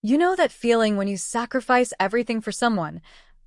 You know that feeling when you sacrifice everything for someone,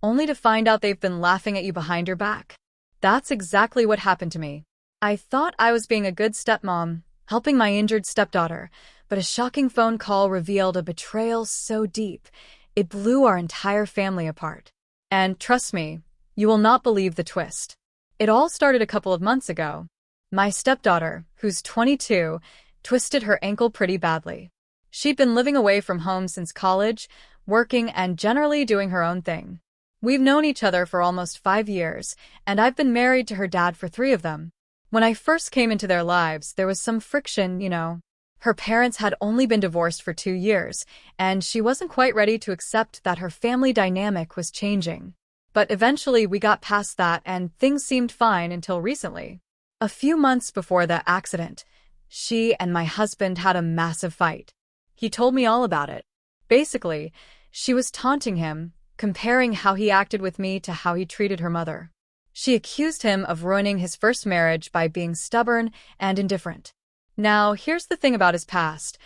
only to find out they've been laughing at you behind your back? That's exactly what happened to me. I thought I was being a good stepmom, helping my injured stepdaughter, but a shocking phone call revealed a betrayal so deep, it blew our entire family apart. And trust me, you will not believe the twist. It all started a couple of months ago. My stepdaughter, who's 22, twisted her ankle pretty badly. She'd been living away from home since college, working and generally doing her own thing. We've known each other for almost 5 years, and I've been married to her dad for 3 of them. When I first came into their lives, there was some friction. Her parents had only been divorced for 2 years, and she wasn't quite ready to accept that her family dynamic was changing. But eventually we got past that and things seemed fine until recently. A few months before the accident, she and my husband had a massive fight. He told me all about it. Basically, she was taunting him, comparing how he acted with me to how he treated her mother. She accused him of ruining his first marriage by being stubborn and indifferent. Now, here's the thing about his past.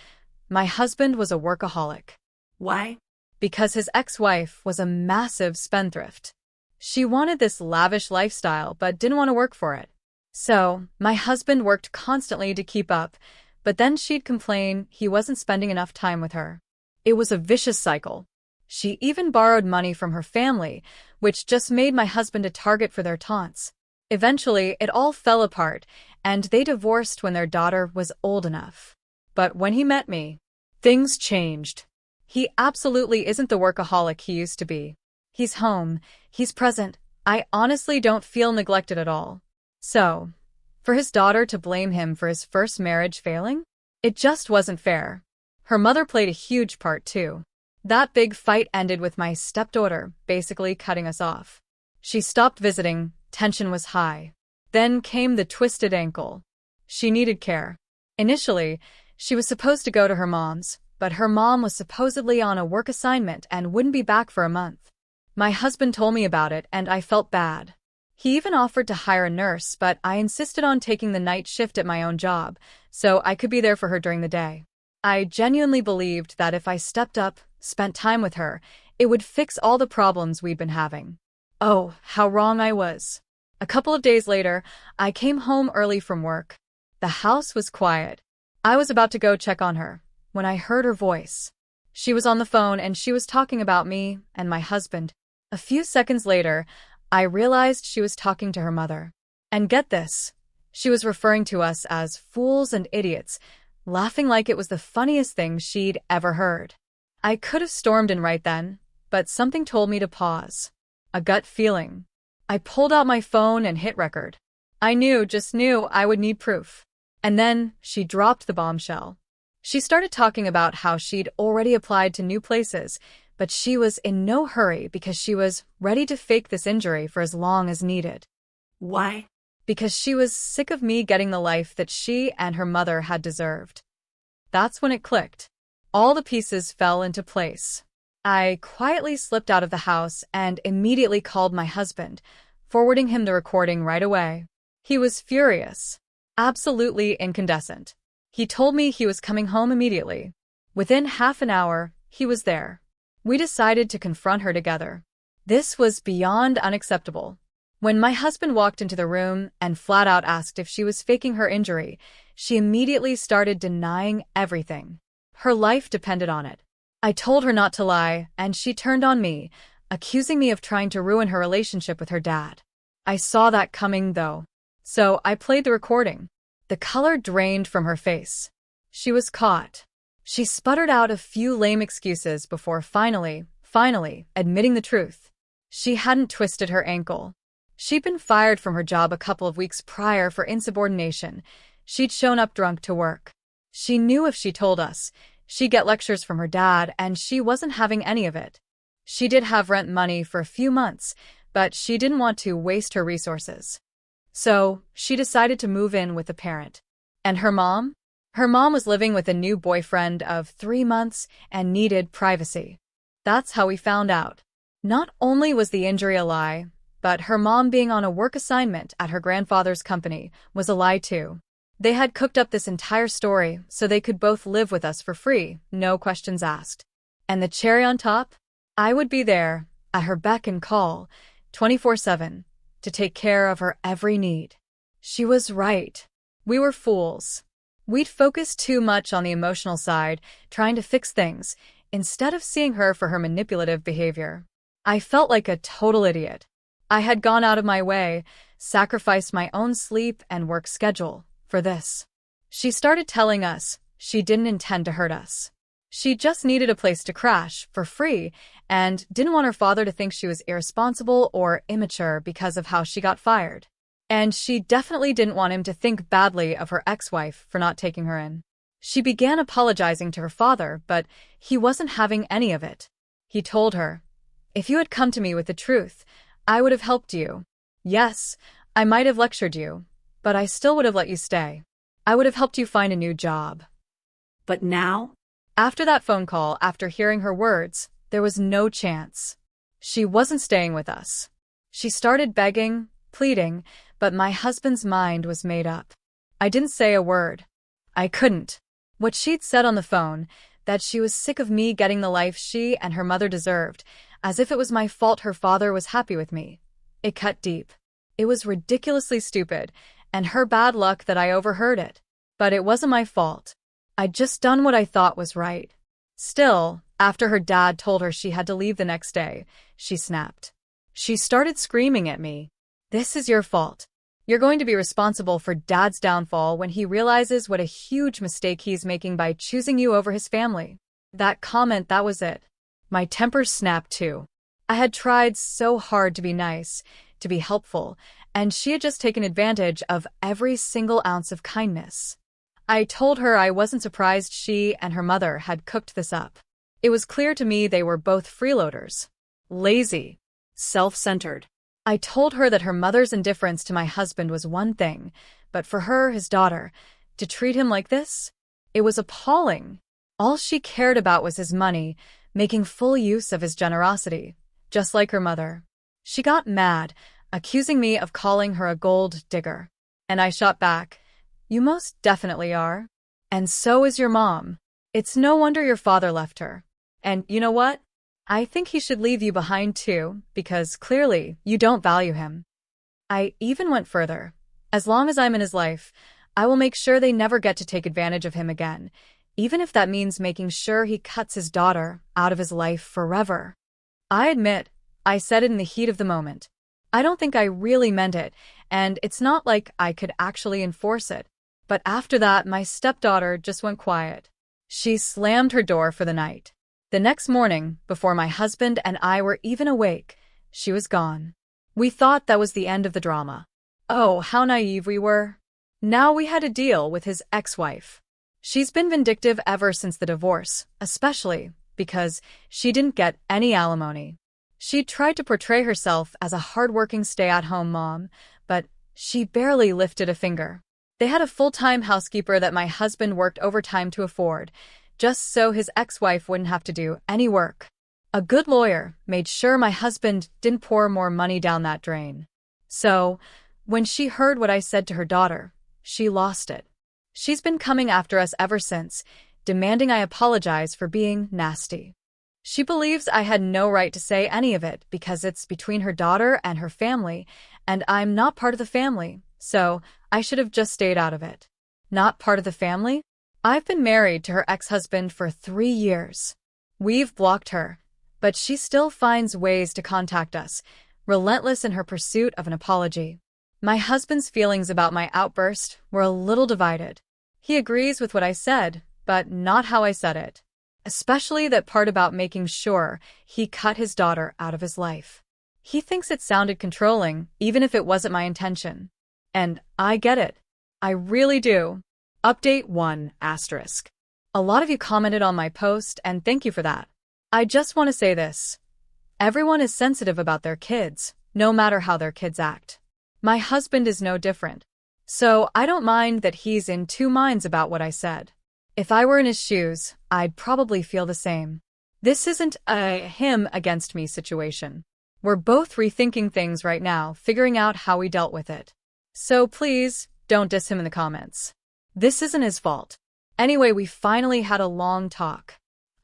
My husband was a workaholic. Why? Because his ex-wife was a massive spendthrift. She wanted this lavish lifestyle but didn't want to work for it. So, my husband worked constantly to keep up, but then she'd complain he wasn't spending enough time with her. It was a vicious cycle. She even borrowed money from her family, which just made my husband a target for their taunts. Eventually, it all fell apart, and they divorced when their daughter was old enough. But when he met me, things changed. He absolutely isn't the workaholic he used to be. He's home, he's present. I honestly don't feel neglected at all. So, for his daughter to blame him for his first marriage failing? It just wasn't fair. Her mother played a huge part too. That big fight ended with my stepdaughter basically cutting us off. She stopped visiting, tension was high. Then came the twisted ankle. She needed care. Initially, she was supposed to go to her mom's, but her mom was supposedly on a work assignment and wouldn't be back for a month. My husband told me about it and I felt bad. He even offered to hire a nurse, but I insisted on taking the night shift at my own job, so I could be there for her during the day. I genuinely believed that if I stepped up, spent time with her, it would fix all the problems we'd been having. Oh, how wrong I was. A couple of days later, I came home early from work. The house was quiet. I was about to go check on her, when I heard her voice. She was on the phone and she was talking about me and my husband. A few seconds later, I realized she was talking to her mother. And get this, she was referring to us as fools and idiots, laughing like it was the funniest thing she'd ever heard. I could have stormed in right then, but something told me to pause. A gut feeling. I pulled out my phone and hit record. I just knew I would need proof. And then she dropped the bombshell. She started talking about how she'd already applied to new places, but she was in no hurry because she was ready to fake this injury for as long as needed. Why? Because she was sick of me getting the life that she and her mother had deserved. That's when it clicked. All the pieces fell into place. I quietly slipped out of the house and immediately called my husband, forwarding him the recording right away. He was furious. Absolutely incandescent. He told me he was coming home immediately. Within half an hour, he was there. We decided to confront her together. This was beyond unacceptable. When my husband walked into the room and flat out asked if she was faking her injury, she immediately started denying everything. Her life depended on it. I told her not to lie, and she turned on me, accusing me of trying to ruin her relationship with her dad. I saw that coming, though. So I played the recording. The color drained from her face. She was caught. She sputtered out a few lame excuses before finally admitting the truth. She hadn't twisted her ankle. She'd been fired from her job a couple of weeks prior for insubordination. She'd shown up drunk to work. She knew if she told us, she'd get lectures from her dad, and she wasn't having any of it. She did have rent money for a few months, but she didn't want to waste her resources. So, she decided to move in with a parent. And her mom? Her mom was living with a new boyfriend of 3 months and needed privacy. That's how we found out. Not only was the injury a lie, but her mom being on a work assignment at her grandfather's company was a lie too. They had cooked up this entire story so they could both live with us for free, no questions asked. And the cherry on top? I would be there, at her beck and call, 24/7, to take care of her every need. She was right. We were fools. We'd focused too much on the emotional side, trying to fix things, instead of seeing her for her manipulative behavior. I felt like a total idiot. I had gone out of my way, sacrificed my own sleep and work schedule for this. She started telling us she didn't intend to hurt us. She just needed a place to crash for free and didn't want her father to think she was irresponsible or immature because of how she got fired. And she definitely didn't want him to think badly of her ex-wife for not taking her in. She began apologizing to her father, but he wasn't having any of it. He told her, "If you had come to me with the truth, I would have helped you. Yes, I might have lectured you, but I still would have let you stay. I would have helped you find a new job." But now? After that phone call, after hearing her words, there was no chance. She wasn't staying with us. She started begging, pleading, but my husband's mind was made up. I didn't say a word. I couldn't. What she'd said on the phone, that she was sick of me getting the life she and her mother deserved, as if it was my fault her father was happy with me. It cut deep. It was ridiculously stupid, and her bad luck that I overheard it. But it wasn't my fault. I'd just done what I thought was right. Still, after her dad told her she had to leave the next day, she snapped. She started screaming at me. "This is your fault. You're going to be responsible for Dad's downfall when he realizes what a huge mistake he's making by choosing you over his family." That comment, that was it. My temper snapped too. I had tried so hard to be nice, to be helpful, and she had just taken advantage of every single ounce of kindness. I told her I wasn't surprised she and her mother had cooked this up. It was clear to me they were both freeloaders. Lazy. Self-centered. I told her that her mother's indifference to my husband was one thing, but for her, his daughter, to treat him like this? It was appalling. All she cared about was his money, making full use of his generosity, just like her mother. She got mad, accusing me of calling her a gold digger. And I shot back, "You most definitely are. And so is your mom. It's no wonder your father left her. And you know what? I think he should leave you behind too, because clearly you don't value him." I even went further. As long as I'm in his life, I will make sure they never get to take advantage of him again, even if that means making sure he cuts his daughter out of his life forever. I admit, I said it in the heat of the moment. I don't think I really meant it, and it's not like I could actually enforce it. But after that, my stepdaughter just went quiet. She slammed her door for the night. The next morning, before my husband and I were even awake, she was gone. We thought that was the end of the drama. Oh, how naive we were. Now we had to deal with his ex-wife. She's been vindictive ever since the divorce, especially because she didn't get any alimony. She tried to portray herself as a hardworking stay-at-home mom, but she barely lifted a finger. They had a full-time housekeeper that my husband worked overtime to afford, just so his ex-wife wouldn't have to do any work. A good lawyer made sure my husband didn't pour more money down that drain. So, when she heard what I said to her daughter, she lost it. She's been coming after us ever since, demanding I apologize for being nasty. She believes I had no right to say any of it because it's between her daughter and her family, and I'm not part of the family, so I should have just stayed out of it. Not part of the family? I've been married to her ex-husband for 3 years. We've blocked her, but she still finds ways to contact us, relentless in her pursuit of an apology. My husband's feelings about my outburst were a little divided. He agrees with what I said, but not how I said it. Especially that part about making sure he cut his daughter out of his life. He thinks it sounded controlling, even if it wasn't my intention. And I get it. I really do. Update 1 asterisk. A lot of you commented on my post, and thank you for that. I just want to say this. Everyone is sensitive about their kids, no matter how their kids act. My husband is no different. So I don't mind that he's in two minds about what I said. If I were in his shoes, I'd probably feel the same. This isn't a him against me situation. We're both rethinking things right now, figuring out how we dealt with it. So please, don't diss him in the comments. This isn't his fault. Anyway, we finally had a long talk.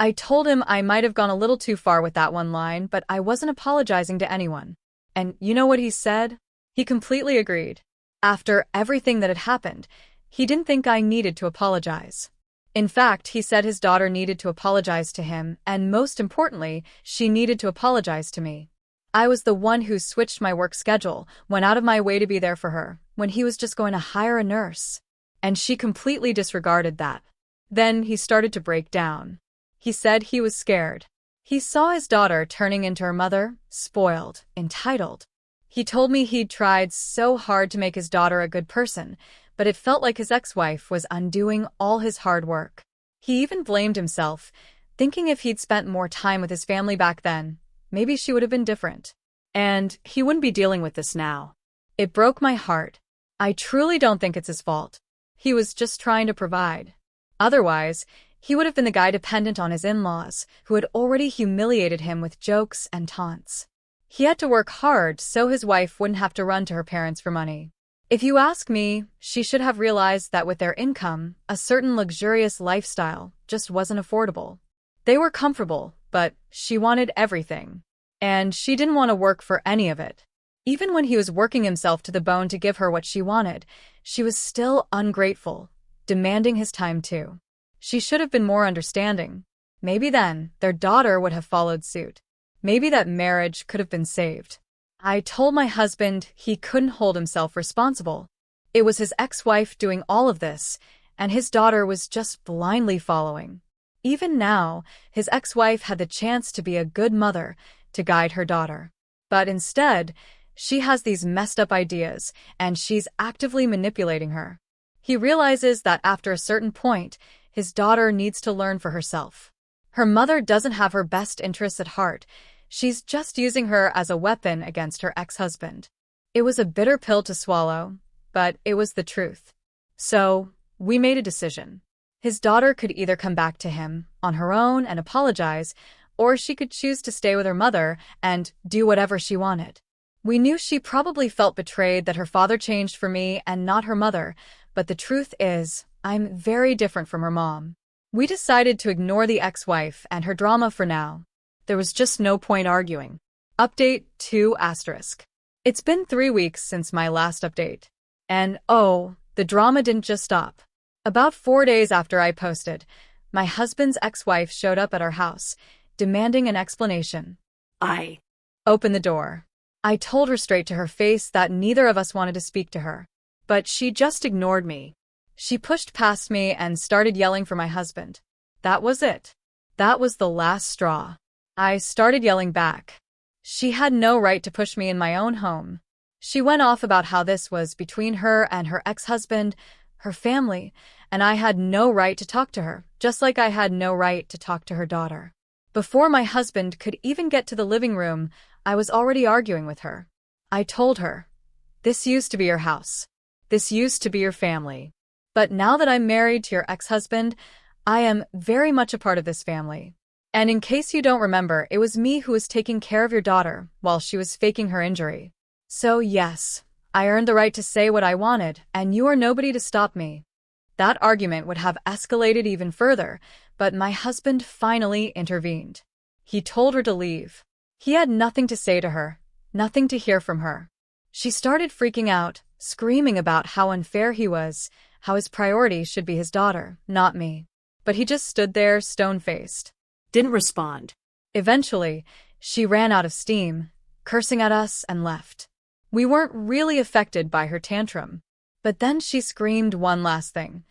I told him I might have gone a little too far with that one line, but I wasn't apologizing to anyone. And you know what he said? He completely agreed. After everything that had happened, he didn't think I needed to apologize. In fact, he said his daughter needed to apologize to him, and most importantly, she needed to apologize to me. I was the one who switched my work schedule, went out of my way to be there for her, when he was just going to hire a nurse. And she completely disregarded that. Then he started to break down. He said he was scared. He saw his daughter turning into her mother, spoiled, entitled. He told me he'd tried so hard to make his daughter a good person, but it felt like his ex-wife was undoing all his hard work. He even blamed himself, thinking if he'd spent more time with his family back then, maybe she would have been different. And he wouldn't be dealing with this now. It broke my heart. I truly don't think it's his fault. He was just trying to provide. Otherwise, he would have been the guy dependent on his in-laws, who had already humiliated him with jokes and taunts. He had to work hard so his wife wouldn't have to run to her parents for money. If you ask me, she should have realized that with their income, a certain luxurious lifestyle just wasn't affordable. They were comfortable, but she wanted everything. And she didn't want to work for any of it. Even when he was working himself to the bone to give her what she wanted, she was still ungrateful, demanding his time too. She should have been more understanding. Maybe then, their daughter would have followed suit. Maybe that marriage could have been saved. I told my husband he couldn't hold himself responsible. It was his ex-wife doing all of this, and his daughter was just blindly following. Even now, his ex-wife had the chance to be a good mother, to guide her daughter. But instead, she has these messed up ideas, and she's actively manipulating her. He realizes that after a certain point, his daughter needs to learn for herself. Her mother doesn't have her best interests at heart. She's just using her as a weapon against her ex-husband. It was a bitter pill to swallow, but it was the truth. So, we made a decision. His daughter could either come back to him on her own and apologize, or she could choose to stay with her mother and do whatever she wanted. We knew she probably felt betrayed that her father changed for me and not her mother, but the truth is, I'm very different from her mom. We decided to ignore the ex-wife and her drama for now. There was just no point arguing. Update 2 asterisk. It's been 3 weeks since my last update. And oh, the drama didn't just stop. About 4 days after I posted, my husband's ex-wife showed up at our house, demanding an explanation. I opened the door. I told her straight to her face that neither of us wanted to speak to her. But she just ignored me. She pushed past me and started yelling for my husband. That was it. That was the last straw. I started yelling back. She had no right to push me in my own home. She went off about how this was between her and her ex-husband, her family, and I had no right to talk to her, just like I had no right to talk to her daughter. Before my husband could even get to the living room, I was already arguing with her. I told her, "This used to be your house. This used to be your family. But now that I'm married to your ex-husband, I am very much a part of this family. And in case you don't remember, it was me who was taking care of your daughter while she was faking her injury. So yes, I earned the right to say what I wanted, and you are nobody to stop me." That argument would have escalated even further, but my husband finally intervened. He told her to leave. He had nothing to say to her, nothing to hear from her. She started freaking out, screaming about how unfair he was, how his priority should be his daughter, not me. But he just stood there, stone-faced. didn't respond. Eventually, she ran out of steam, cursing at us, and left. We weren't really affected by her tantrum. But then she screamed one last thing.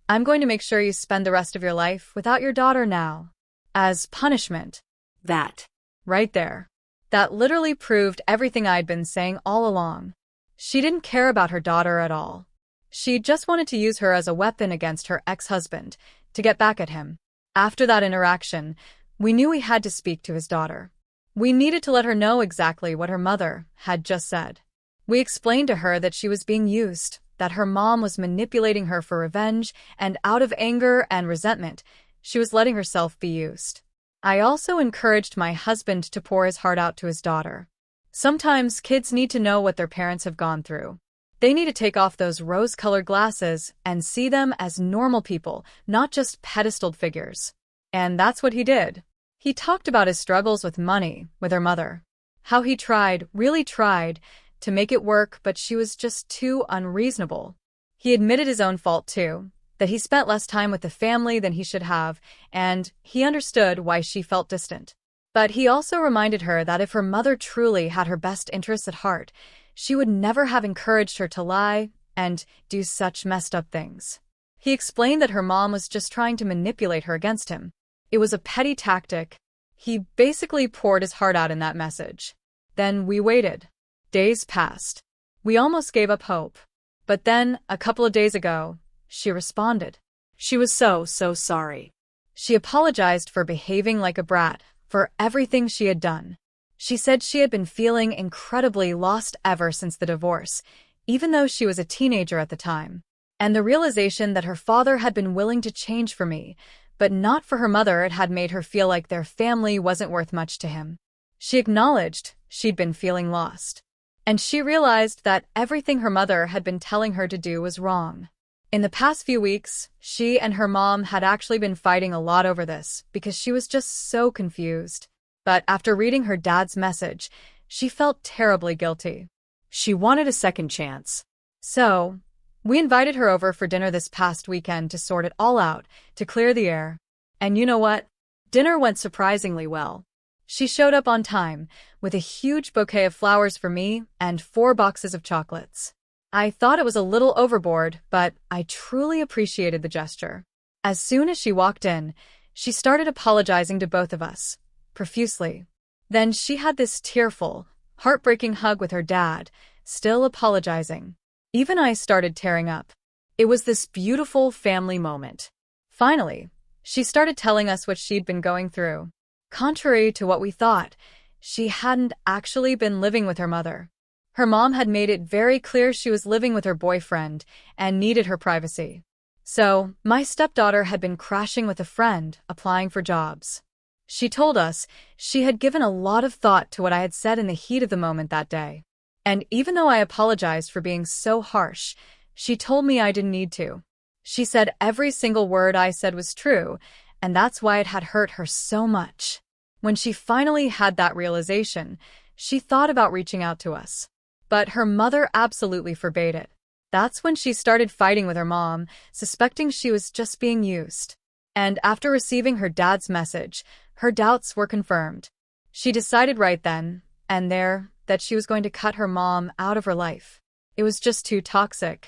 "I'm going to make sure you spend the rest of your life without your daughter now. As punishment." That right there. That literally proved everything I'd been saying all along. She didn't care about her daughter at all. She just wanted to use her as a weapon against her ex-husband, to get back at him. After that interaction, we knew we had to speak to his daughter. We needed to let her know exactly what her mother had just said. We explained to her that she was being used, that her mom was manipulating her for revenge, and out of anger and resentment, she was letting herself be used. I also encouraged my husband to pour his heart out to his daughter. Sometimes kids need to know what their parents have gone through. They need to take off those rose-colored glasses and see them as normal people, not just pedestaled figures. And that's what he did. He talked about his struggles with money with her mother. How he tried, really tried, to make it work, but she was just too unreasonable. He admitted his own fault too, that he spent less time with the family than he should have, and he understood why she felt distant. But he also reminded her that if her mother truly had her best interests at heart, she would never have encouraged her to lie and do such messed up things. He explained that her mom was just trying to manipulate her against him. It was a petty tactic. He basically poured his heart out in that message. Then we waited. Days passed. We almost gave up hope. But then, a couple of days ago, she responded. She was so sorry. She apologized for behaving like a brat, for everything she had done. She said she had been feeling incredibly lost ever since the divorce, even though she was a teenager at the time. And the realization that her father had been willing to change for me, but not for her mother, it had made her feel like their family wasn't worth much to him. She acknowledged she'd been feeling lost. And she realized that everything her mother had been telling her to do was wrong. In the past few weeks, she and her mom had actually been fighting a lot over this because she was just so confused. But after reading her dad's message, she felt terribly guilty. She wanted a second chance. So, we invited her over for dinner this past weekend to sort it all out, to clear the air. And you know what? Dinner went surprisingly well. She showed up on time, with a huge bouquet of flowers for me and 4 boxes of chocolates. I thought it was a little overboard, but I truly appreciated the gesture. As soon as she walked in, she started apologizing to both of us, profusely. Then she had this tearful, heartbreaking hug with her dad, still apologizing. Even I started tearing up. It was this beautiful family moment. Finally, she started telling us what she'd been going through. Contrary to what we thought, she hadn't actually been living with her mother. Her mom had made it very clear she was living with her boyfriend and needed her privacy. So, my stepdaughter had been crashing with a friend, applying for jobs. She told us she had given a lot of thought to what I had said in the heat of the moment that day. And even though I apologized for being so harsh, she told me I didn't need to. She said every single word I said was true, and that's why it had hurt her so much. When she finally had that realization, she thought about reaching out to us. But her mother absolutely forbade it. That's when she started fighting with her mom, suspecting she was just being used. And after receiving her dad's message, her doubts were confirmed. She decided right then and there that she was going to cut her mom out of her life. It was just too toxic.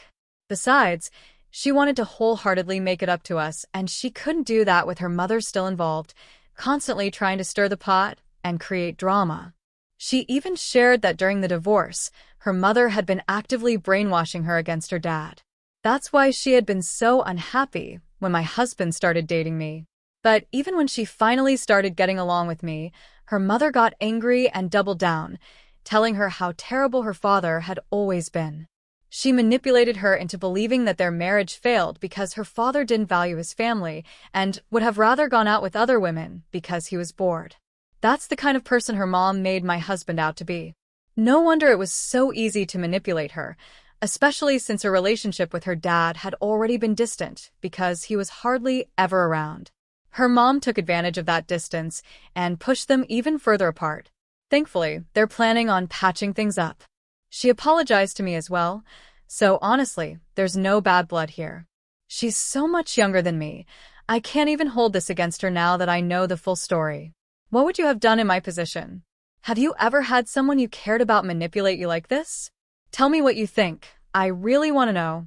Besides, she wanted to wholeheartedly make it up to us, and she couldn't do that with her mother still involved, constantly trying to stir the pot and create drama. She even shared that during the divorce, her mother had been actively brainwashing her against her dad. That's why she had been so unhappy when my husband started dating me. But even when she finally started getting along with me, her mother got angry and doubled down, telling her how terrible her father had always been. She manipulated her into believing that their marriage failed because her father didn't value his family and would have rather gone out with other women because he was bored. That's the kind of person her mom made my husband out to be. No wonder it was so easy to manipulate her, especially since her relationship with her dad had already been distant because he was hardly ever around. Her mom took advantage of that distance and pushed them even further apart. Thankfully, they're planning on patching things up. She apologized to me as well, so honestly, there's no bad blood here. She's so much younger than me. I can't even hold this against her now that I know the full story. What would you have done in my position? Have you ever had someone you cared about manipulate you like this? Tell me what you think. I really want to know.